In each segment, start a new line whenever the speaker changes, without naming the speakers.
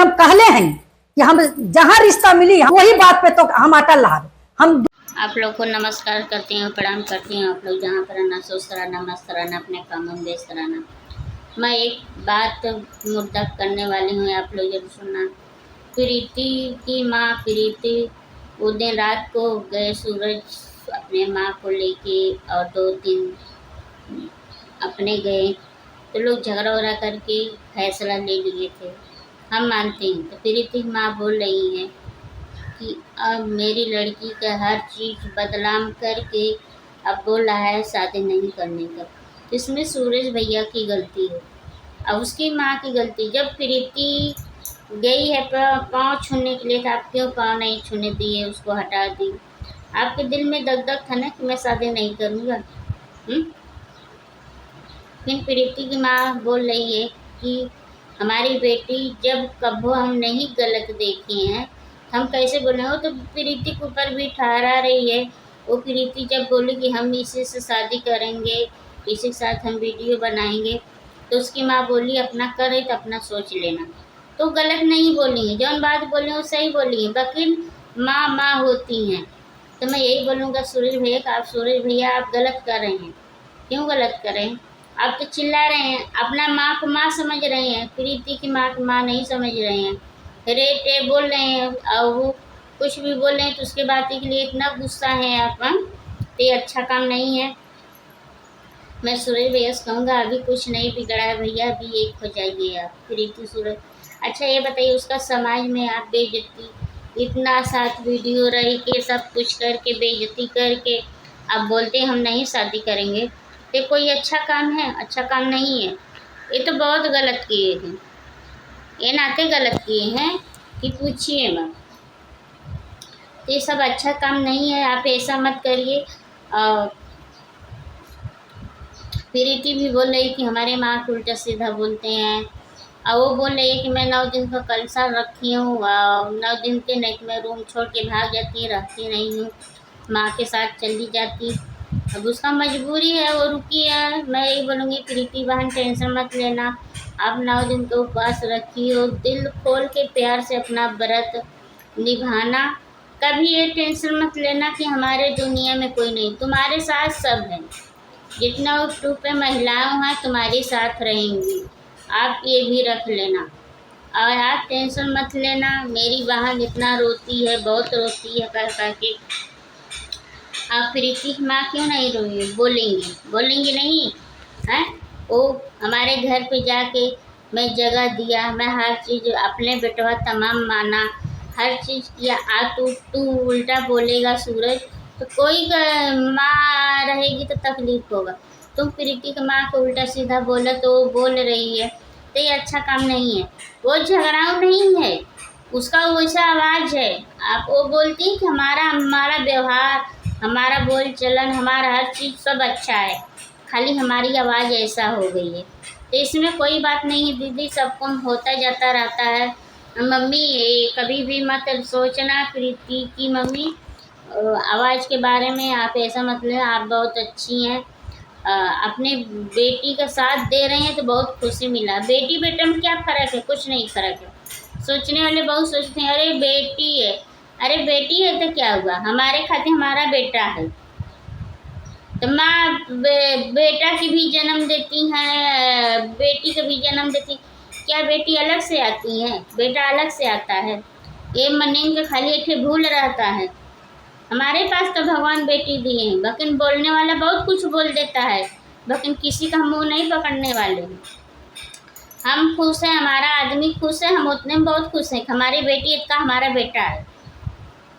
हम कहले हैं कि हम जहाँ रिश्ता मिली वही बात पे तो हम अटल रहा। हम
आप लोग को नमस्कार करती हूँ, प्रणाम करती हूँ। आप लोग जहाँ पर रहना, स्वस्थ रहना, मस्त रहना, अपने काम में व्यस्त रहना। मैं एक बात मुद्दा करने वाली हूँ, आप लोग जरूर सुनना। प्रीति की माँ प्रीति वो दिन रात को गए सूरज अपने माँ को लेके और 2 दिन अपने गए, तो लोग झगड़ा वगड़ा करके फैसला ले लिए थे, हम मानते हैं। तो प्रीति की माँ बोल रही है कि अब मेरी लड़की का हर चीज़ बदनाम करके अब बोल रहा है शादी नहीं करने का। तो इसमें सूरज भैया की गलती है और उसकी माँ की गलती। जब प्रीति गई है पाँव छूने के लिए, तो आप क्यों पाँव नहीं छूने दिए, उसको हटा दी? आपके दिल में दग दग था ना कि मैं शादी नहीं करूँगा। फिर प्रीति की माँ बोल रही है कि हमारी बेटी जब कभी हम नहीं गलत देखे हैं, हम कैसे बोले? हो तो प्रीति के ऊपर भी ठहरा रही है। वो प्रीति जब बोली कि हम इसी से शादी करेंगे, इसी के साथ हम वीडियो बनाएंगे, तो उसकी माँ बोली अपना करे तो अपना सोच लेना। तो गलत नहीं बोली है, जौन बात बोली वो सही बोली है, बाकी माँ माँ होती हैं। तो मैं यही बोलूँगा सूरज भैया का, आप सूरज भैया आप गलत कर रहे हैं। क्यों गलत कर रहे हैं? आप तो चिल्ला रहे हैं, अपना माँ को माँ समझ रहे हैं, प्रीति की माँ को माँ नहीं समझ रहे हैं। रेटे बोल रहे हैं और वो कुछ भी बोल रहे हैं तो उसके बात के लिए इतना गुस्सा है आप, तो ये अच्छा काम नहीं है। मैं सूरज भैया से कहूँगा अभी कुछ नहीं बिगड़ा है भैया, अभी एक हो जाइए आप प्रीति सूरज। अच्छा ये बताइए, उसका समाज में आप बेइज्जती, इतना साथ वीडियो रही के सब कुछ करके बेइज्जती करके आप बोलते हम नहीं शादी करेंगे, ये कोई अच्छा काम है? अच्छा काम नहीं है। ये तो बहुत गलत किए हैं, ये नाते गलत किए हैं कि पूछिए मत। ये सब अच्छा काम नहीं है, आप ऐसा मत करिए। प्रीति भी बोल रही कि हमारे माँ को उल्टा सीधा बोलते हैं, और वो बोल रही है कि मैं 9 दिन का कलसा रखी हूँ, 9 दिन के नहीं मैं रूम छोड़ के भाग जाती, रहती नहीं हूँ, माँ के साथ चली जाती। अब उसका मजबूरी है, वो रुकी है। मैं यही बोलूँगी प्रीति बहन टेंशन मत लेना, आप 9 दिन का उपवास रखी हो, दिल खोल के प्यार से अपना व्रत निभाना। कभी ये टेंशन मत लेना कि हमारे दुनिया में कोई नहीं, तुम्हारे साथ सब है। जितना यूट्यूब पे महिलाएं हैं तुम्हारे साथ रहेंगी, आप ये भी रख लेना। और आप टेंशन मत लेना, मेरी बहन इतना रोती है, बहुत रोती है कह के। आप प्रीति की माँ क्यों नहीं रोई? बोलेंगी नहीं हैं? वो हमारे घर पे जाके मैं जगह दिया, मैं हर चीज़ अपने बेटवा तमाम माना, हर चीज़ किया। आज तू उल्टा बोलेगा सूरज, तो कोई माँ रहेगी तो तकलीफ होगा। तुम प्रीति की माँ को उल्टा सीधा बोला तो वो बोल रही है, तो ये अच्छा काम नहीं है। वो झगड़ाऊ नहीं है, उसका वैसा आवाज़ है। आप वो बोलती हैं कि हमारा व्यवहार, हमारा बोल चलन, हमारा हर चीज़ सब अच्छा है, खाली हमारी आवाज़ ऐसा हो गई है। तो इसमें कोई बात नहीं है दीदी, सबको होता जाता रहता है। मम्मी कभी भी मत सोचना प्रीति की मम्मी आवाज़ के बारे में, आप ऐसा मत लेना। आप बहुत अच्छी हैं, अपने बेटी का साथ दे रहे हैं तो बहुत खुशी मिला। बेटी बेटा में क्या फ़र्क है? कुछ नहीं फ़र्क है। सोचने वाले बहुत सोचते हैं अरे बेटी है, अरे बेटी है तो क्या हुआ, हमारे खातिर हमारा बेटा है। तो माँ बेटा की भी जन्म देती हैं, बेटी को भी जन्म देती। क्या बेटी अलग से आती है? बेटा अलग से आता है? ये मनेंगे के खाली एक भूल रहता है। हमारे पास तो भगवान बेटी दिए हैं, लेकिन बोलने वाला बहुत कुछ बोल देता है, लेकिन किसी का मुंह नहीं पकड़ने वाले हैं। हम खुश हैं, हमारा आदमी खुश है, हम उतने में बहुत खुश हैं। हमारी बेटी इतना हमारा बेटा है,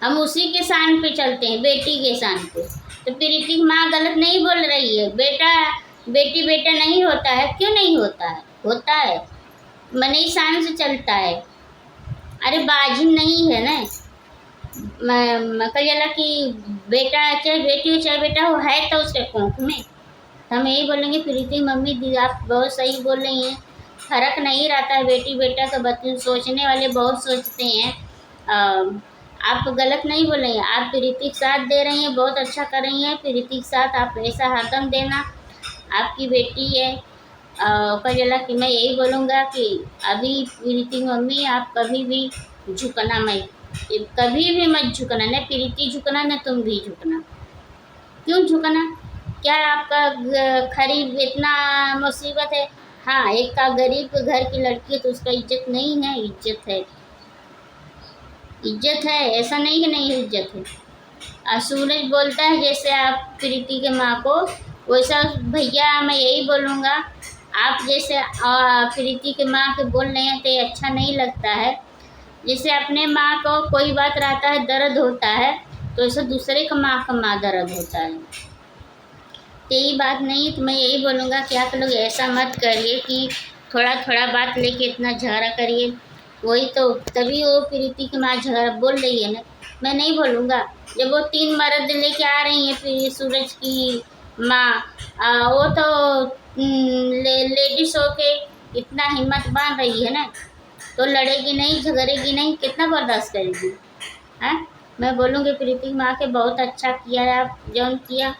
हम उसी के शान पे चलते हैं, बेटी के शान पे। तो प्रीति की माँ गलत नहीं बोल रही है। बेटी बेटा नहीं होता है, क्यों नहीं होता है? होता है, मने शान से चलता है। अरे बाजिन नहीं है ना, कह कि बेटा चाहे बेटी हो चाहे बेटा हो, है तो उसके कोख में। हम यही बोलेंगे प्रीति मम्मी दी आप बहुत सही बोल रही हैं, फर्क नहीं रहता है बेटी बेटा का। बच्चे सोचने वाले बहुत सोचते हैं। आप गलत नहीं बोल रही हैं, आप प्रीति के साथ दे रही हैं, बहुत अच्छा कर रही हैं। प्रीति के साथ आप ऐसा हरदम देना, आपकी बेटी है, कजला कि मैं यही बोलूँगा कि अभी प्रीति की मम्मी आप कभी भी झुकना मत, कभी भी मत झुकना, न प्रीति झुकना न तुम भी झुकना। क्यों झुकना? क्या आपका खरीब इतना मुसीबत है? हाँ, एक का गरीब घर की लड़की है तो उसका इज्जत नहीं है, इज्जत है, इज्जत है, ऐसा नहीं कि नहीं इज्जत है। सूरज बोलता है जैसे आप प्रीति के माँ को, वैसा भैया मैं यही बोलूँगा, आप जैसे प्रीति के माँ के बोल रहे हैं तो ये अच्छा नहीं लगता है। जैसे अपने माँ को कोई बात रहता है, दर्द होता है, तो ऐसा दूसरे का माँ दर्द होता है। यही बात नहीं, तो मैं यही बोलूँगा कि आप लोग ऐसा मत करिए कि थोड़ा थोड़ा बात लेके इतना झगड़ा करिए। वही तो, तभी वो प्रीति की माँ झगड़ा बोल रही है ना, मैं नहीं बोलूँगा। जब वो 3 मर्द लेके आ रही है फिर सूरज की माँ, वो तो लेडीज होके इतना हिम्मत बांध रही है ना, तो लड़ेगी नहीं, झगड़ेगी नहीं, कितना बर्दाश्त करेगी? हैं? मैं बोलूँगी प्रीति की माँ के बहुत अच्छा किया है आप जौन किया।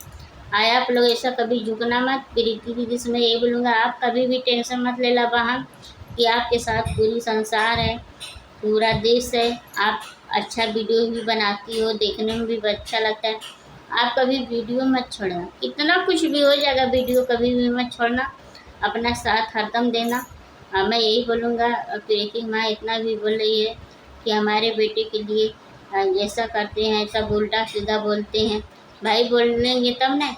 आया आप लोग ऐसा कभी झुकना मत। प्रीति दीदी से मैं यही बोलूँगा, आप कभी भी टेंशन मत ले ला बहन कि आपके साथ पूरी संसार है, पूरा देश है। आप अच्छा वीडियो भी बनाती हो, देखने में भी अच्छा लगता है। आप कभी वीडियो मत छोड़ना, कितना कुछ भी हो जाएगा, वीडियो कभी भी मत छोड़ना, अपना साथ हरदम देना। मैं यही बोलूँगा। प्रीति की माँ इतना भी बोल रही है कि हमारे बेटे के लिए ऐसा करते हैं, सब उल्टा सीधा बोलते हैं। भाई बोलेंगे तब ना।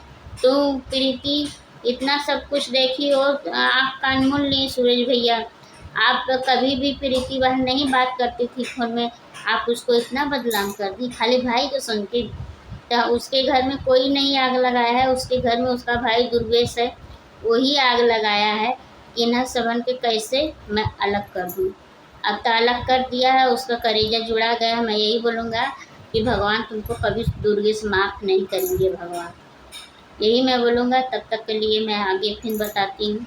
तो प्रीति इतना सब कुछ देखी हो, आप कान मूल ली सूरज भैया, आप कभी भी प्रीति बहन नहीं बात करती थी फोन में, आप उसको इतना बदनाम कर दी खाली भाई को सुन के। तो उसके घर में कोई नहीं आग लगाया है, उसके घर में उसका भाई दुर्गेश है, वही आग लगाया है। इन्हें सबन के कैसे मैं अलग कर दूँ? अब तो अलग कर दिया है, उसका कलेजा जुड़ा गया। मैं यही बोलूँगा कि भगवान तुमको कभी दुर्गेश माफ़ नहीं करेंगे भगवान, यही मैं बोलूँगा। तब तक के लिए मैं आगे फिर बताती हूँ।